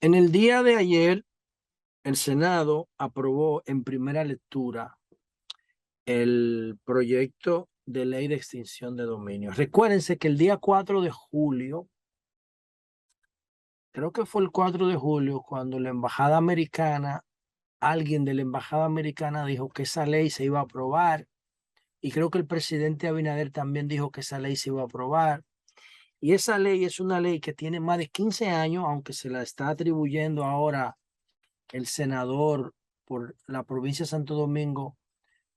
En el día de ayer, el Senado aprobó en primera lectura el proyecto de ley de extinción de dominio. Recuérdense que el día 4 de julio, creo que fue el 4 de julio, cuando la embajada americana, alguien de la embajada americana dijo que esa ley se iba a aprobar, y creo que el presidente Abinader también dijo que esa ley se iba a aprobar. Y esa ley es una ley que tiene más de 15 años, aunque se la está atribuyendo ahora el senador por la provincia de Santo Domingo,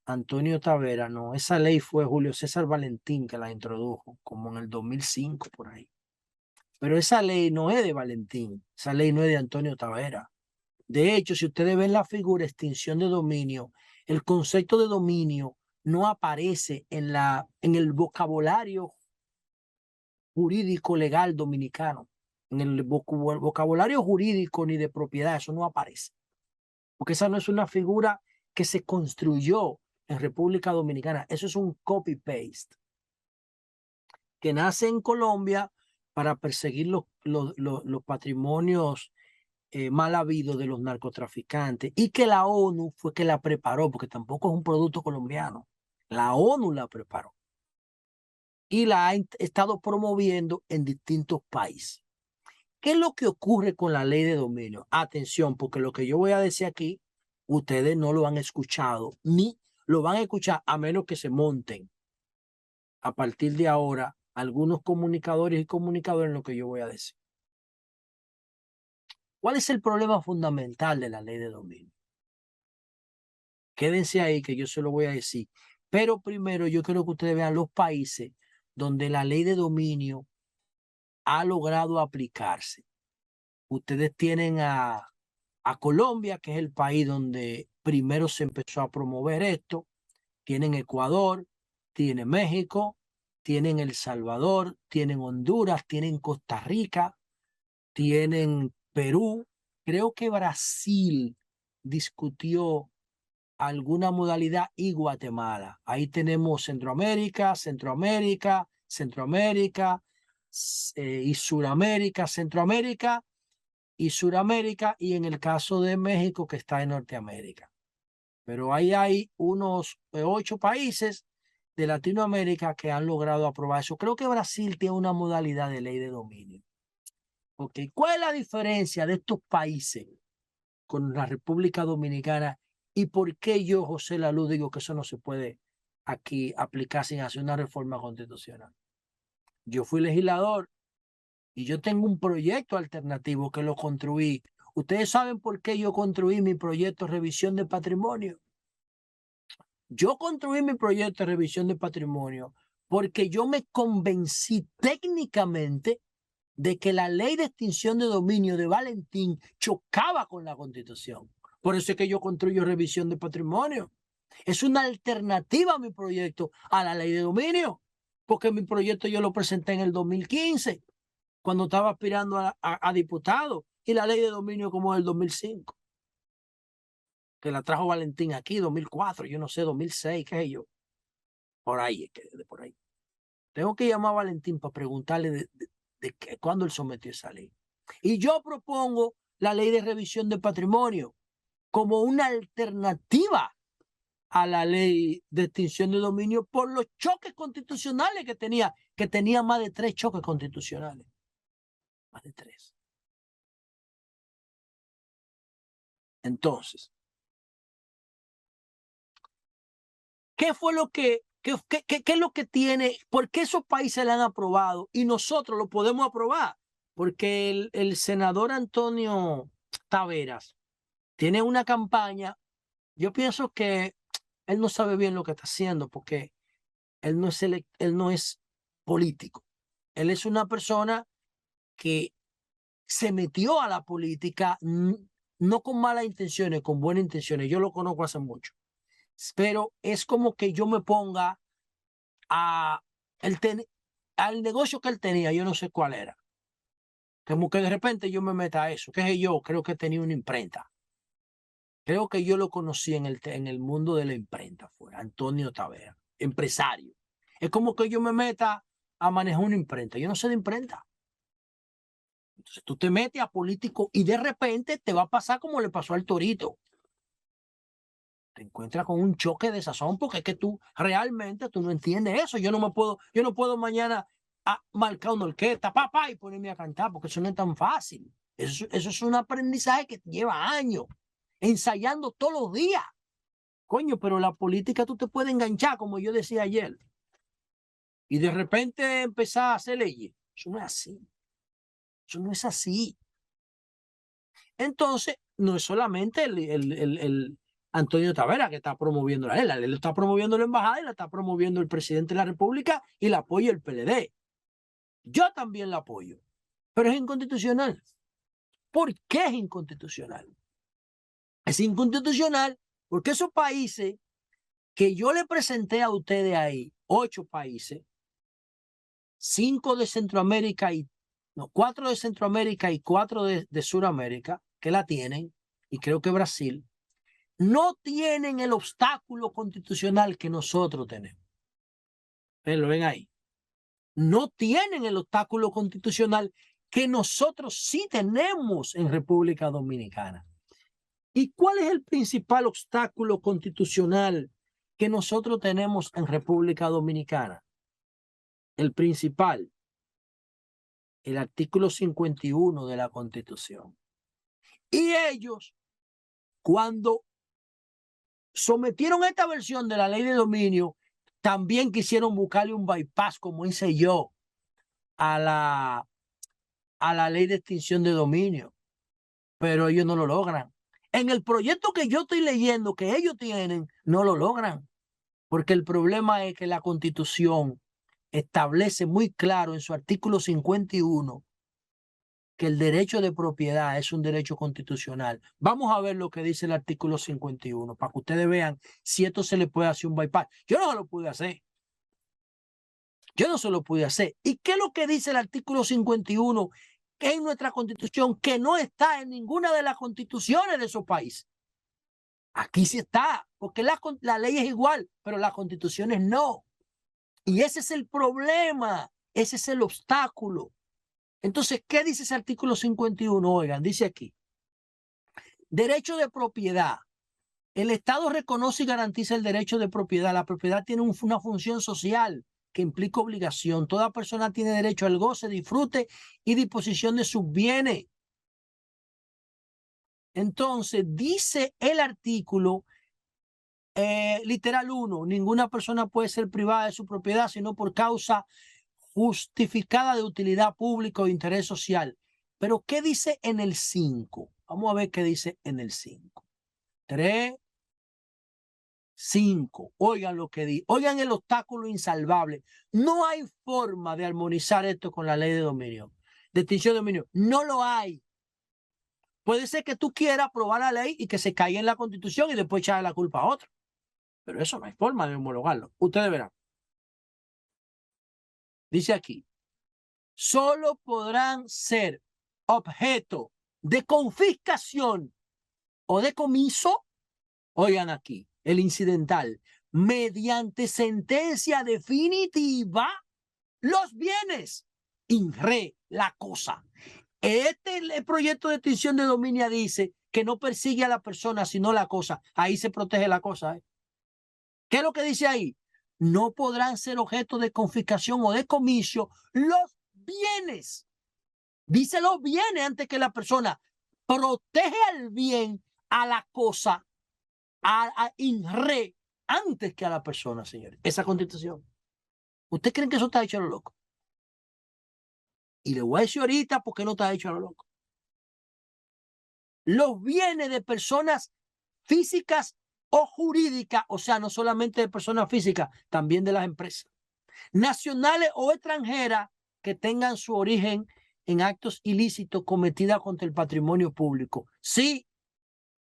Antonio Tavera. No, esa ley fue Julio César Valentín que la introdujo, como en el 2005 por ahí. Pero esa ley no es de Valentín, esa ley no es de Antonio Tavera. De hecho, si ustedes ven la figura extinción de dominio, el concepto de dominio no aparece en el vocabulario jurídico legal dominicano. En el vocabulario jurídico ni de propiedad, eso no aparece. Porque esa no es una figura que se construyó en República Dominicana. Eso es un copy-paste que nace en Colombia para perseguir los patrimonios mal habidos de los narcotraficantes, y que la ONU fue que la preparó, porque tampoco es un producto colombiano. La ONU la preparó y la ha estado promoviendo en distintos países. ¿Qué es lo que ocurre con la ley de dominio? Atención, porque lo que yo voy a decir aquí, ustedes no lo han escuchado, ni lo van a escuchar a menos que se monten a partir de ahora algunos comunicadores y comunicadores en lo que yo voy a decir. ¿Cuál es el problema fundamental de la ley de dominio? Quédense ahí que yo se lo voy a decir. Pero primero yo quiero que ustedes vean los países donde la ley de dominio ha logrado aplicarse. Ustedes tienen a Colombia, que es el país donde primero se empezó a promover esto. Tienen Ecuador, tienen México, tienen El Salvador, tienen Honduras, tienen Costa Rica, tienen Perú. Creo que Brasil discutió alguna modalidad, y Guatemala. Ahí tenemos Centroamérica y Suramérica, Centroamérica y Suramérica, y en el caso de México, que está en Norteamérica. Pero ahí hay unos 8 países de Latinoamérica que han logrado aprobar eso. Creo que Brasil tiene una modalidad de ley de dominio. Okay. ¿Cuál es la diferencia de estos países con la República Dominicana, y por qué yo, José Lalú, digo que eso no se puede aquí aplicar sin hacer una reforma constitucional? Yo fui legislador y yo tengo un proyecto alternativo que lo construí. Ustedes saben por qué yo construí mi proyecto de revisión de patrimonio. Yo construí mi proyecto de revisión de patrimonio porque yo me convencí técnicamente de que la ley de extinción de dominio de Valentín chocaba con la Constitución. Por eso es que yo construyo revisión de patrimonio. Es una alternativa a mi proyecto a la ley de dominio, porque mi proyecto yo lo presenté en el 2015, cuando estaba aspirando a diputado, y la ley de dominio como en el 2005, que la trajo Valentín aquí, 2004, yo no sé, 2006, qué sé yo, por ahí, por ahí. Tengo que llamar a Valentín para preguntarle de cuándo él sometió esa ley. Y yo propongo la ley de revisión de patrimonio como una alternativa a la ley de extinción de dominio por los choques constitucionales que tenía más de 3 choques constitucionales. Más de 3. Entonces, ¿qué fue lo qué es lo que tiene? ¿Por qué esos países la han aprobado y nosotros lo podemos aprobar? Porque el senador Antonio Taveras tiene una campaña. Yo pienso que él no sabe bien lo que está haciendo, porque él no es político. Él es una persona que se metió a la política no con malas intenciones, con buenas intenciones. Yo lo conozco hace mucho. Pero es como que yo me ponga a al negocio que él tenía, yo no sé cuál era. Como que de repente yo me meta a eso. ¿Qué sé yo? Creo que tenía una imprenta. Creo que yo lo conocí en el mundo de la imprenta, fue Antonio Tavera, empresario. Es como que yo me meta a manejar una imprenta. Yo no sé de imprenta. Entonces tú te metes a político y de repente te va a pasar como le pasó al Torito. Te encuentras con un choque de sazón porque es que tú realmente tú no entiendes eso. Yo no puedo mañana marcar una orquesta, papá, y ponerme a cantar porque eso no es tan fácil. Eso es un aprendizaje que lleva años, ensayando todos los días. Coño, pero la política tú te puedes enganchar, como yo decía ayer, y de repente empezar a hacer leyes. Eso no es así. Eso no es así. Entonces, no es solamente el Antonio Tavera que está promoviendo la ley lo está promoviendo la embajada y la está promoviendo el presidente de la República y la apoya el PLD. Yo también la apoyo, pero es inconstitucional. ¿Por qué es inconstitucional? Es inconstitucional porque esos países que yo le presenté a ustedes ahí, 8 países, 5 de Centroamérica y no, 4 de Centroamérica y 4 de Sudamérica, que la tienen, y creo que Brasil, no tienen el obstáculo constitucional que nosotros tenemos. Ustedes lo ven ahí. No tienen el obstáculo constitucional que nosotros sí tenemos en República Dominicana. ¿Y cuál es el principal obstáculo constitucional que nosotros tenemos en República Dominicana? El principal, el artículo 51 de la Constitución. Y ellos, cuando sometieron esta versión de la ley de dominio, también quisieron buscarle un bypass, como hice yo, a la ley de extinción de dominio, pero ellos no lo logran. En el proyecto que yo estoy leyendo, que ellos tienen, no lo logran, porque el problema es que la Constitución establece muy claro en su artículo 51 que el derecho de propiedad es un derecho constitucional. Vamos a ver lo que dice el artículo 51 para que ustedes vean si esto se le puede hacer un bypass. Yo no se lo pude hacer. Yo no se lo pude hacer. ¿Y qué es lo que dice el artículo 51 que en nuestra Constitución, que no está en ninguna de las constituciones de esos países? Aquí sí está, porque la ley es igual, pero las constituciones no. Y ese es el problema, ese es el obstáculo. Entonces, ¿qué dice ese artículo 51? Oigan, dice aquí, derecho de propiedad. El Estado reconoce y garantiza el derecho de propiedad. La propiedad tiene una función social que implica obligación. Toda persona tiene derecho al goce, disfrute y disposición de sus bienes. Entonces, dice el artículo literal 1, ninguna persona puede ser privada de su propiedad sino por causa justificada de utilidad pública o interés social. Pero, ¿qué dice en el 5? Vamos a ver qué dice en el 5. 3, 5. Oigan lo que dice. Oigan el obstáculo insalvable. No hay forma de armonizar esto con la ley de dominio, de extinción de dominio. No lo hay. Puede ser que tú quieras aprobar la ley y que se caiga en la Constitución y después echarle la culpa a otro. Pero eso no hay forma de homologarlo. Ustedes verán. Dice aquí, solo podrán ser objeto de confiscación o decomiso, oigan aquí, el incidental, mediante sentencia definitiva, los bienes, in re, la cosa. El proyecto de extinción de dominio dice que no persigue a la persona, sino la cosa. Ahí se protege la cosa. ¿Qué es lo que dice ahí? No podrán ser objeto de confiscación o decomiso los bienes. Dice los bienes antes que la persona. Protege al bien, a la cosa, a in re, antes que a la persona, señores. Esa Constitución. ¿Usted creen que eso está hecho a lo loco? Y le voy a decir ahorita por qué no está hecho a lo loco. Los bienes de personas físicas o jurídicas, o sea, no solamente de personas físicas, también de las empresas, nacionales o extranjeras que tengan su origen en actos ilícitos cometidos contra el patrimonio público. Sí,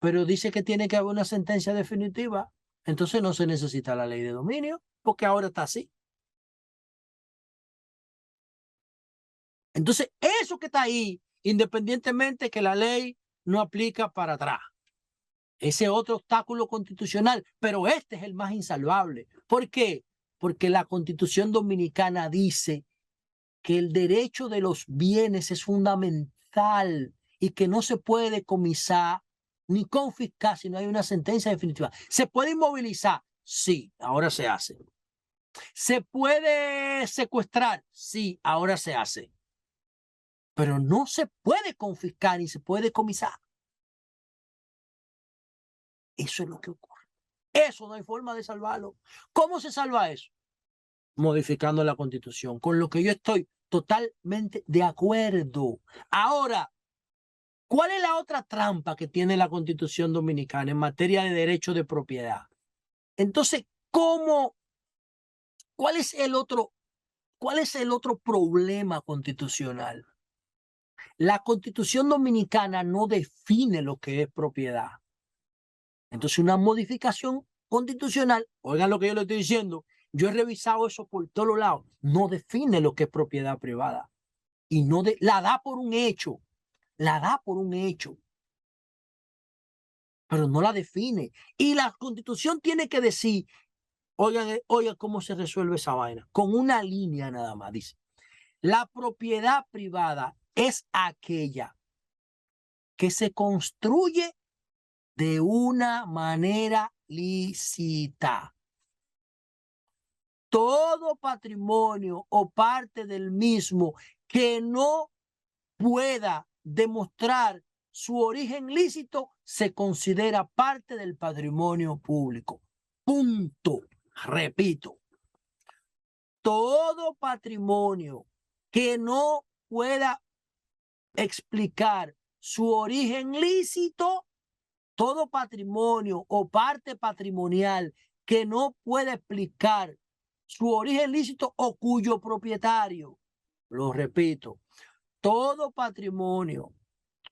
pero dice que tiene que haber una sentencia definitiva. Entonces no se necesita la ley de dominio, porque ahora está así. Entonces, eso que está ahí, independientemente que la ley no aplica para atrás. Ese otro obstáculo constitucional, pero este es el más insalvable. ¿Por qué? Porque la Constitución Dominicana dice que el derecho de los bienes es fundamental letal y que no se puede decomisar ni confiscar si no hay una sentencia definitiva. ¿Se puede inmovilizar? Sí, ahora se hace. ¿Se puede secuestrar? Sí, ahora se hace. Pero no se puede confiscar ni se puede decomisar. Eso es lo que ocurre. Eso no hay forma de salvarlo. ¿Cómo se salva eso? Modificando la Constitución, con lo que yo estoy totalmente de acuerdo. Ahora, ¿cuál es la otra trampa que tiene la Constitución Dominicana en materia de derecho de propiedad? Entonces, ¿cuál es el otro problema constitucional? La Constitución Dominicana no define lo que es propiedad. Entonces, una modificación constitucional, oigan lo que yo le estoy diciendo, yo he revisado eso por todos lados, no define lo que es propiedad privada y la da por un hecho, pero no la define. Y la Constitución tiene que decir, oigan cómo se resuelve esa vaina, con una línea nada más, dice, la propiedad privada es aquella que se construye de una manera lícita. Todo patrimonio o parte del mismo que no pueda demostrar su origen lícito se considera parte del patrimonio público. Punto. Repito. Todo patrimonio que no pueda explicar su origen lícito, todo patrimonio o parte patrimonial que no pueda explicar su origen lícito o cuyo propietario, lo repito, todo patrimonio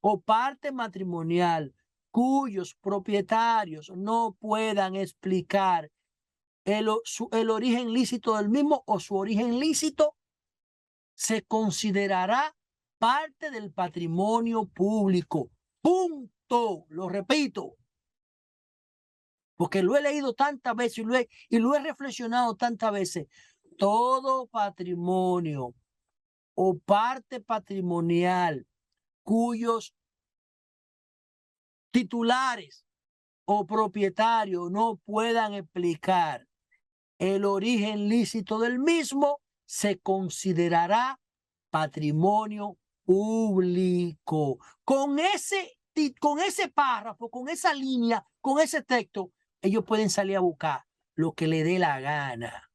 o parte matrimonial cuyos propietarios no puedan explicar el origen lícito del mismo o su origen lícito, se considerará parte del patrimonio público. Punto. Lo repito. Porque lo he leído tantas veces y lo he reflexionado tantas veces. Todo patrimonio o parte patrimonial cuyos titulares o propietarios no puedan explicar el origen lícito del mismo, se considerará patrimonio público. Con ese párrafo, con esa línea, con ese texto, ellos pueden salir a buscar lo que le dé la gana.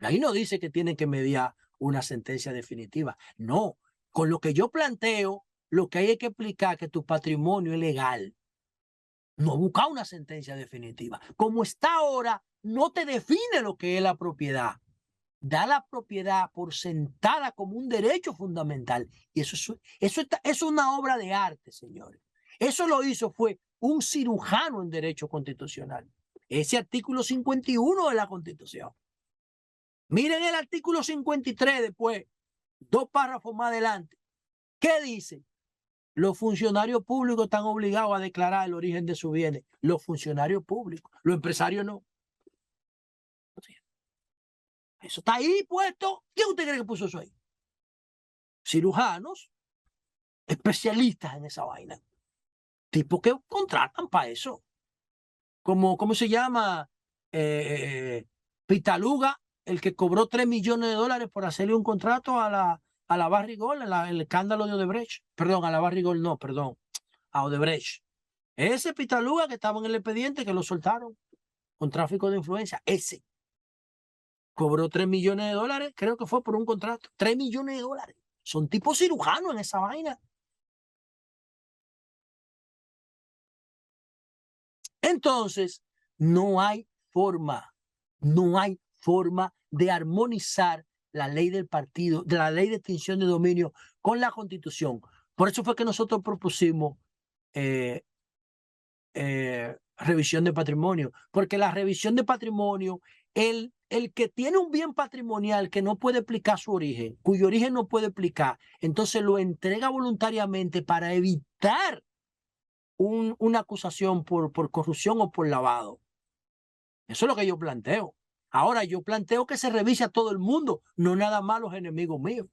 Ahí no dice que tienen que mediar una sentencia definitiva. No, con lo que yo planteo, lo que hay que explicar que tu patrimonio es legal. No buscar una sentencia definitiva. Como está ahora, no te define lo que es la propiedad. Da la propiedad por sentada como un derecho fundamental. Y eso es una obra de arte, señores. Eso lo hizo, fue un cirujano en derecho constitucional. Ese artículo 51 de la Constitución. Miren el artículo 53 después, 2 párrafos más adelante. ¿Qué dice? Los funcionarios públicos están obligados a declarar el origen de sus bienes. Los funcionarios públicos, los empresarios no. Eso está ahí puesto. ¿Quién usted cree que puso eso ahí? Cirujanos, especialistas en esa vaina. Tipos que contratan para eso. ¿Cómo se llama? Pitaluga, el que cobró $3 millones por hacerle un contrato a la Barrigol, el escándalo de Odebrecht. Perdón, a la Barrigol no, perdón, a Odebrecht. Ese Pitaluga que estaba en el expediente, que lo soltaron con tráfico de influencia, ese cobró $3 millones, creo que fue por un contrato, $3 millones. Son tipos cirujanos en esa vaina. Entonces, no hay forma de armonizar la ley del partido, de la ley de extinción de dominio con la Constitución. Por eso fue que nosotros propusimos revisión de patrimonio, porque la revisión de patrimonio, el que tiene un bien patrimonial que no puede explicar su origen, cuyo origen no puede explicar, entonces lo entrega voluntariamente para evitar una acusación por corrupción o por lavado. Eso es lo que yo planteo. Ahora yo planteo que se revise a todo el mundo, no nada más a los enemigos míos.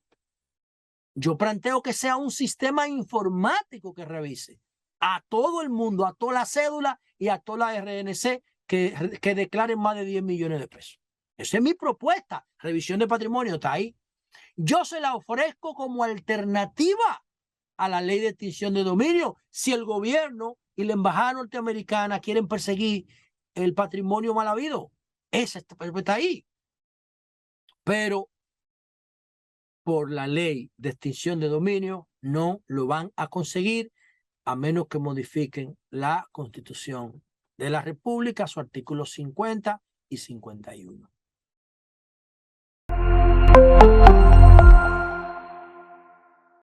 Yo planteo que sea un sistema informático que revise a todo el mundo, a toda la cédula y a toda la RNC que declaren más de 10 millones de pesos. Esa es mi propuesta. Revisión de patrimonio está ahí. Yo se la ofrezco como alternativa a la ley de extinción de dominio si el gobierno y la embajada norteamericana quieren perseguir el patrimonio mal habido. Esa está ahí. Pero por la ley de extinción de dominio no lo van a conseguir a menos que modifiquen la Constitución de la República, su artículo 50 y 51.